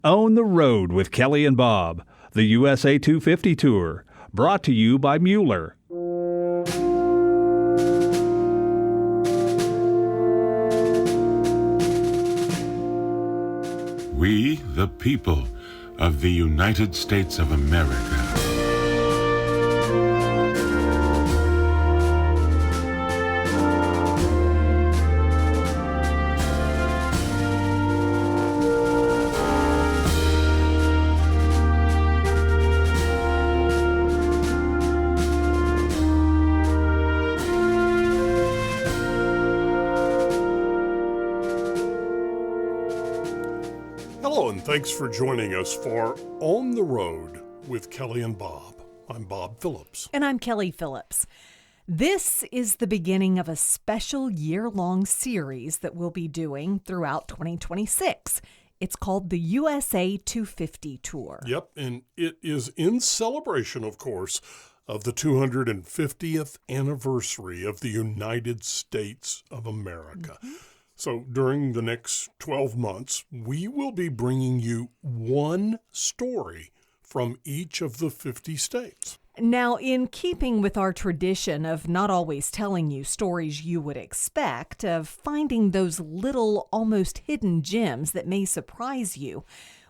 Own the Road with Kelly and Bob, the USA 250 Tour, brought to you by Mueller. We, the people of the United States of America. Hello, and thanks for joining us for On the Road with Kelly and Bob. I'm Bob Phillips. And I'm Kelly Phillips. This is the beginning of a special year-long series that we'll be doing throughout 2026. It's called the USA 250 Tour. Yep, and it is in celebration, of course, of the 250th anniversary of the United States of America. Mm-hmm. So during the next 12 months, we will be bringing you one story from each of the 50 states. Now, in keeping with our tradition of not always telling you stories you would expect, of finding those little, almost hidden gems that may surprise you,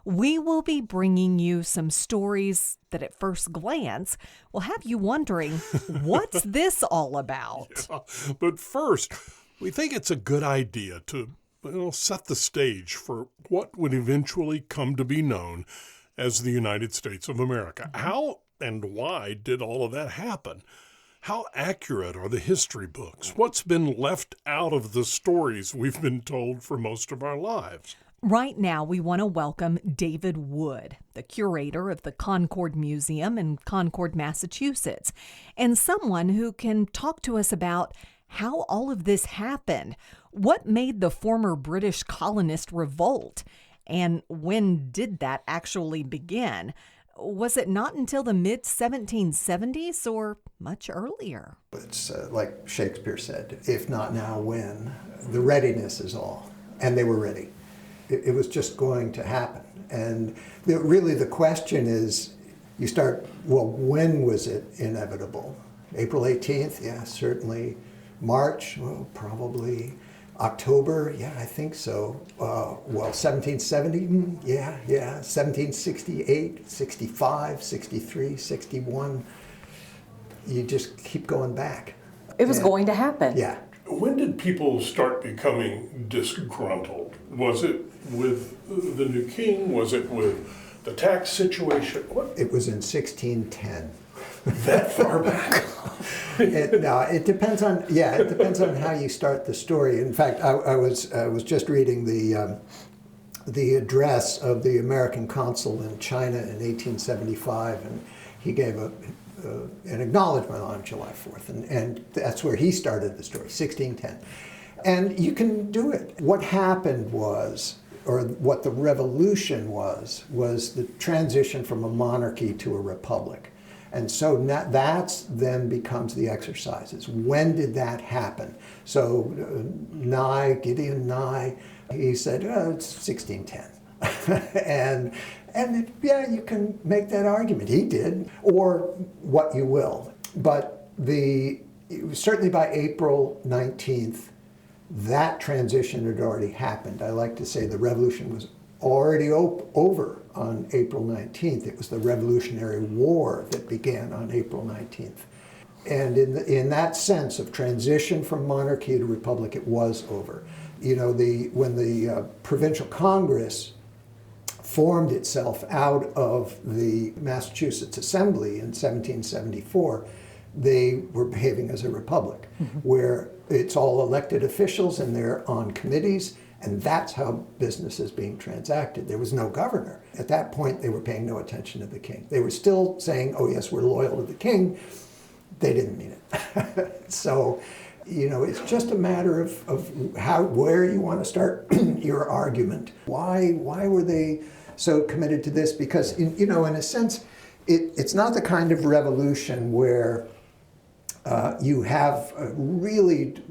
we will be bringing you some stories that at first glance will have you wondering, what's this all about? Yeah, but first, we think it's a good idea to set the stage for what would eventually come to be known as the United States of America. How and why did all of that happen? How accurate are the history books? What's been left out of the stories we've been told for most of our lives? Right now, we want to welcome David Wood, the curator of the Concord Museum in Concord, Massachusetts, and someone who can talk to us about how all of this happened, what made the former British colonist revolt, and when did that actually begin? Was it not until the mid-1770s or much earlier? It's like Shakespeare said, if not now, when? The readiness is all. And they were ready. It was just going to happen. And really the question is, you start, well, when was it inevitable? April 18th? Yeah, certainly. March? Well, probably. October? Yeah, I think so. 1770? Yeah. 1768, 65, 63, 61. You just keep going back. It was going to happen. Yeah. When did people start becoming disgruntled? Was it with the new king? Was it with the tax situation? What? It was in 1610. That far back? It depends on how you start the story. In fact, I was just reading the address of the American consul in China in 1875, and he gave an acknowledgement on July 4th, and that's where he started the story, 1610. And you can do it. What happened was, or what the revolution was the transition from a monarchy to a republic. And so that's then becomes the exercises. When did that happen? So Gideon Nye, he said, it's 1610. and you can make that argument. He did, or what you will. But certainly by April 19th, that transition had already happened. I like to say the revolution was already over on April 19th. It was the Revolutionary War that began on April 19th. And in that sense of transition from monarchy to republic, it was over. When the Provincial Congress formed itself out of the Massachusetts Assembly in 1774, they were behaving as a republic, where it's all elected officials and they're on committees. And that's how business is being transacted. There was no governor. At that point, they were paying no attention to the king. They were still saying, oh yes, we're loyal to the king. They didn't mean it. So, it's just a matter of where you want to start your argument. Why were they so committed to this? Because, in a sense, it's not the kind of revolution where you have a really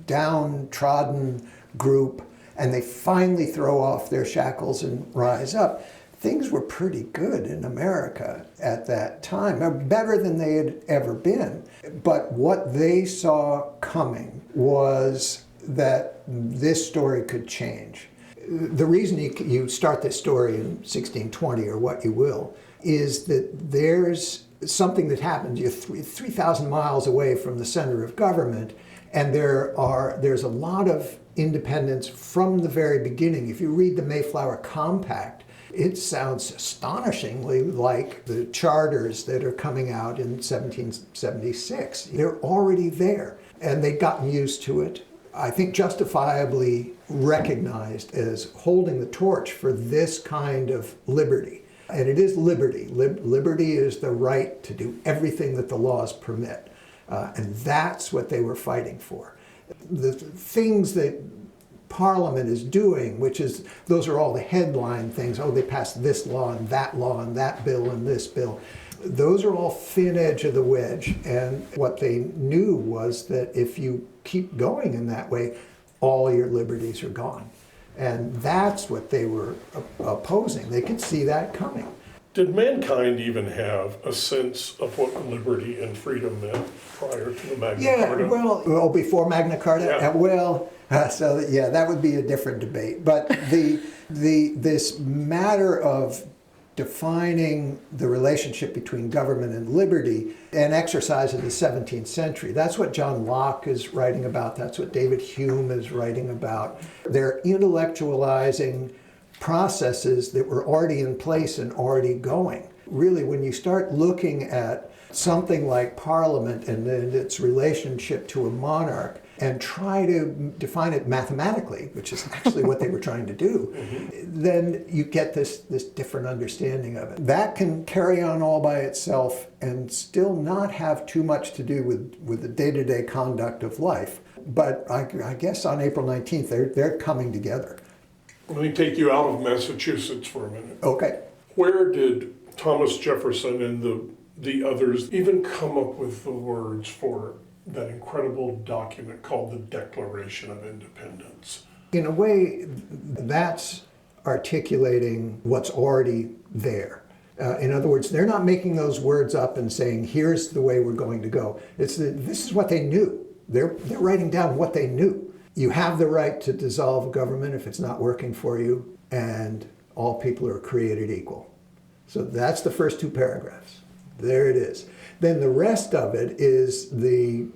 downtrodden group and they finally throw off their shackles and rise up. things were pretty good in America at that time, better than they had ever been. But what they saw coming was that this story could change. The reason you start this story in 1620 or what you will is that there's something that happens. You're 3,000 miles away from the center of government, and there's a lot of independence from the very beginning. If you read the Mayflower Compact, it sounds astonishingly like the charters that are coming out in 1776. They're already there, and they've gotten used to it. I think justifiably recognized as holding the torch for this kind of liberty. And it is liberty. Liberty is the right to do everything that the laws permit. And that's what they were fighting for. The things that Parliament is doing, which is, those are all the headline things. Oh, they passed this law and that bill and this bill. Those are all thin edge of the wedge. And what they knew was that if you keep going in that way, all your liberties are gone. And that's what they were opposing. They could see that coming. Did mankind even have a sense of what liberty and freedom meant prior to the Magna Carta? Well, before Magna Carta? Yeah. That would be a different debate. But this matter of defining the relationship between government and liberty, an exercise in the 17th century. That's what John Locke is writing about. That's what David Hume is writing about. They're intellectualizing processes that were already in place and already going. Really, when you start looking at something like Parliament and then its relationship to a monarch, and try to define it mathematically, which is actually what they were trying to do, then you get this different understanding of it. That can carry on all by itself and still not have too much to do with the day-to-day conduct of life. But I guess on April 19th, they're coming together. Let me take you out of Massachusetts for a minute. Okay. Where did Thomas Jefferson and the others even come up with the words for that incredible document called the Declaration of Independence? In a way, that's articulating what's already there. In other words, they're not making those words up and saying, here's the way we're going to go. This is what they knew. They're writing down what they knew. You have the right to dissolve government if it's not working for you, and all people are created equal. So that's the first two paragraphs. There it is. Then the rest of it is the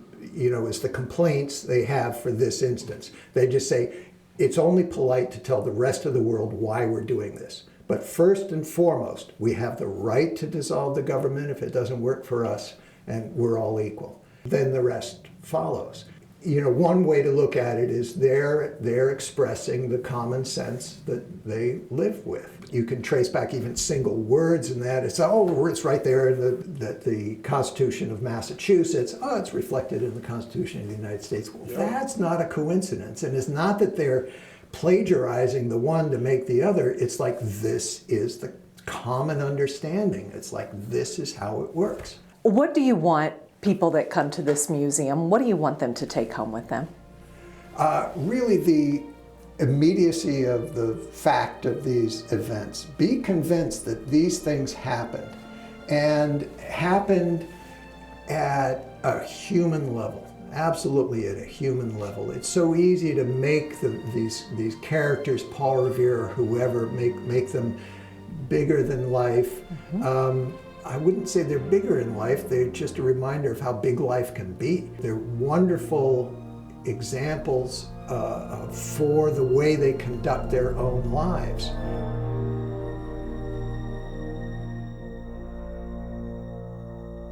complaints they have for this instance. They just say, it's only polite to tell the rest of the world why we're doing this. But first and foremost, we have the right to dissolve the government if it doesn't work for us, and we're all equal. Then the rest follows. One way to look at it is they're expressing the common sense that they live with. You can trace back even single words in that. It's right there in the Constitution of Massachusetts. Oh, it's reflected in the Constitution of the United States. Well, that's not a coincidence. And it's not that they're plagiarizing the one to make the other. It's like this is the common understanding. It's like this is how it works. What do you want people that come to this museum, what do you want them to take home with them? Really the immediacy of the fact of these events. Be convinced that these things happened, and happened at a human level, absolutely at a human level. It's so easy to make these characters, Paul Revere or whoever, make them bigger than life. I wouldn't say they're bigger in life, they're just a reminder of how big life can be. They're wonderful examples for the way they conduct their own lives.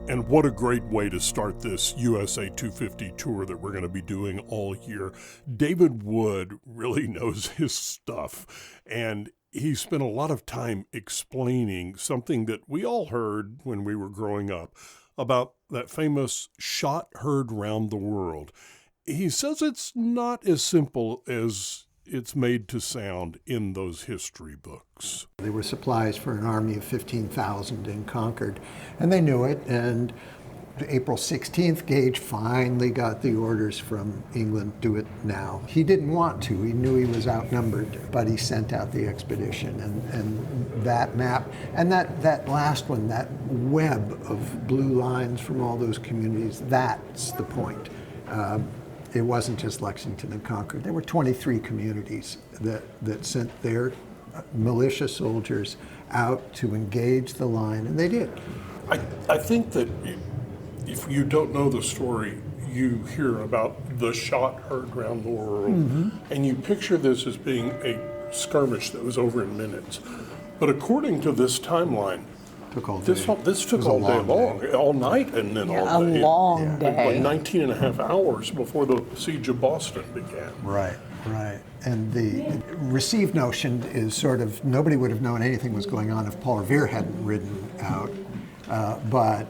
And what a great way to start this USA 250 tour that we're going to be doing all year. David Wood really knows his stuff, and he spent a lot of time explaining something that we all heard when we were growing up about that famous shot heard round the world. He says it's not as simple as it's made to sound in those history books. They were supplies for an army of 15,000 in Concord, and they knew it, and April 16th, Gage finally got the orders from England, do it now. He didn't want to. He knew he was outnumbered, but he sent out the expedition. And that map, and that last one, that web of blue lines from all those communities, that's the point. It wasn't just Lexington and Concord. There were 23 communities that sent their militia soldiers out to engage the line, and they did. I think that if you don't know the story, you hear about the shot heard around the world, and you picture this as being a skirmish that was over in minutes. But according to this timeline, Took all day. this took all day long, all night, and then all A day. long day. Like 19 and a half hours before the siege of Boston began. Right. And the received notion is sort of, nobody would have known anything was going on if Paul Revere hadn't ridden out, but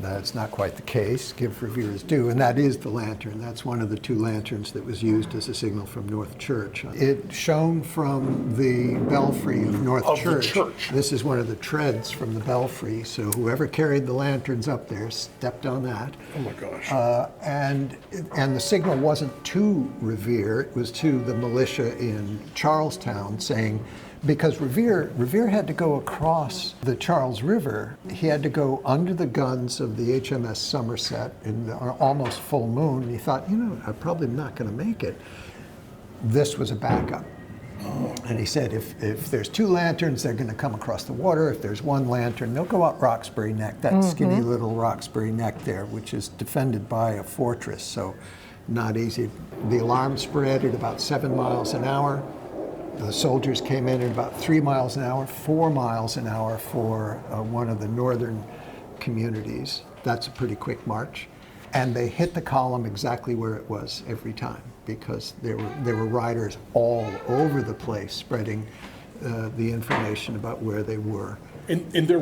that's not quite the case. Give Revere his due, and that is the lantern. That's one of the two lanterns that was used as a signal from North Church. It shone from the belfry of North Church. The church. This is one of the treads from the belfry, so whoever carried the lanterns up there stepped on that. Oh my gosh. And the signal wasn't to Revere, it was to the militia in Charlestown saying, because Revere had to go across the Charles River, he had to go under the guns of the HMS Somerset in the almost full moon, and he thought, I'm probably not going to make it. This was a backup. And he said, if there's two lanterns, they're going to come across the water. If there's one lantern, they'll go out Roxbury Neck, that skinny little Roxbury Neck there, which is defended by a fortress, so not easy. The alarm spread at about 7 miles an hour. The soldiers came in at about 3 miles an hour, 4 miles an hour for one of the northern communities. That's a pretty quick march. And they hit the column exactly where it was every time, because there were riders all over the place spreading the information about where they were. And there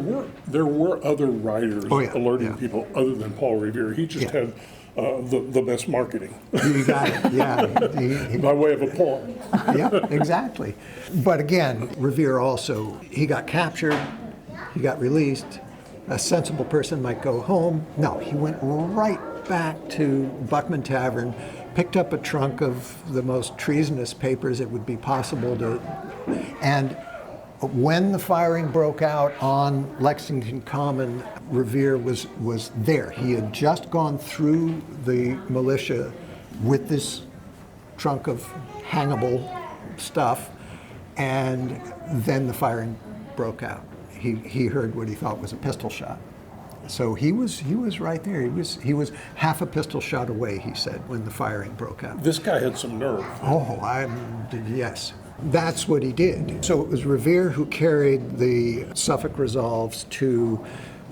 were other riders alerting people other than Paul Revere. He just had the best marketing. You got it, yeah. By way of a poem. Yeah, exactly. But again, Revere also, he got captured, he got released. A sensible person might go home. No, he went right back to Buckman Tavern, picked up a trunk of the most treasonous papers it would be possible to, and when the firing broke out on Lexington Common, Revere was there. He had just gone through the militia with this trunk of hangable stuff, and then the firing broke out. He heard what he thought was a pistol shot. So he was right there. He was half a pistol shot away, he said, when the firing broke out. This guy had some nerve. Yes. That's what he did. So it was Revere who carried the Suffolk Resolves to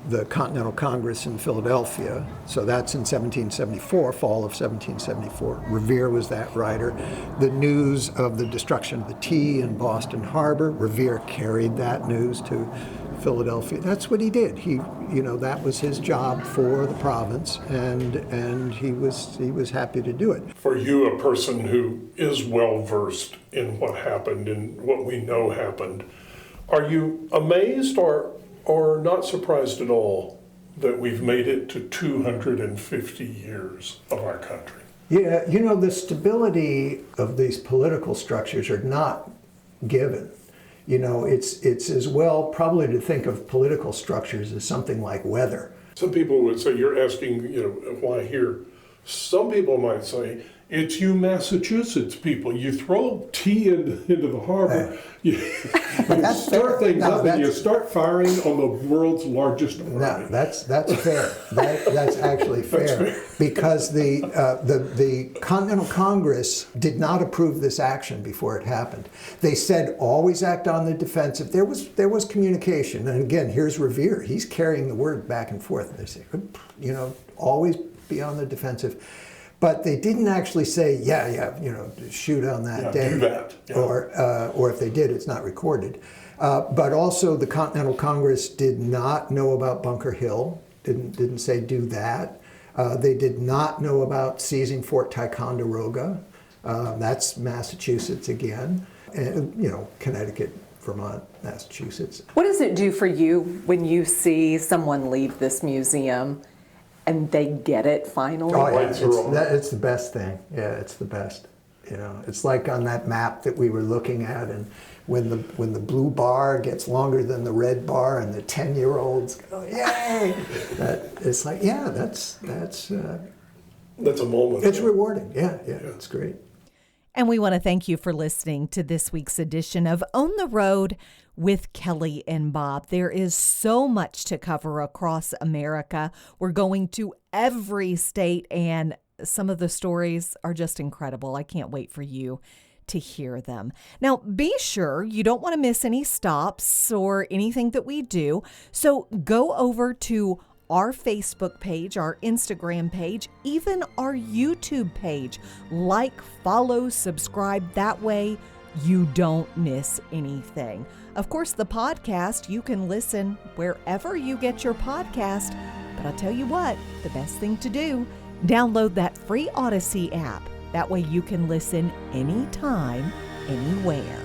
the Continental Congress in Philadelphia. So that's in 1774, fall of 1774. Revere was that rider. The news of the destruction of the tea in Boston Harbor, Revere carried that news to Philadelphia. That's what he did. That was his job for the province, and he was happy to do it. For you, a person who is well versed in what happened and what we know happened, are you amazed or not surprised at all that we've made it to 250 years of our country? Yeah, the stability of these political structures are not given. It's as well probably to think of political structures as something like weather. Some people would say, you're asking, why here? Some people might say, it's you Massachusetts people. You throw tea into the harbor, you start things up, and you start firing on the world's largest army. No, that's fair. That's actually fair. That's fair. Because the Continental Congress did not approve this action before it happened. They said always act on the defensive. There was communication, and again, here's Revere. He's carrying the word back and forth. They say, always be on the defensive. But they didn't actually say, shoot on that day. Do that. Yeah. Or if they did, it's not recorded. But also the Continental Congress did not know about Bunker Hill, didn't say do that. They did not know about seizing Fort Ticonderoga. That's Massachusetts again. And, Connecticut, Vermont, Massachusetts. What does it do for you when you see someone leave this museum and they get it finally? Oh, yeah, Right through 'em. it's the best thing. Yeah, it's the best. You know, it's like on that map that we were looking at, and when the blue bar gets longer than the red bar, and the 10-year-olds go, "Yay!" It's like, yeah, that's That's a moment. it's rewarding. Yeah, it's great. And we want to thank you for listening to this week's edition of On the Road with Kelly and Bob. There is so much to cover across America. We're going to every state, and some of the stories are just incredible. I can't wait for you to hear them. Now, be sure you don't want to miss any stops or anything that we do. So go over to our Facebook page, our Instagram page, even our YouTube page. Like, follow, subscribe. That way you don't miss anything. Of course, the podcast, you can listen wherever you get your podcast. But I'll tell you what, the best thing to do, download that free Odyssey app. That way you can listen anytime, anywhere.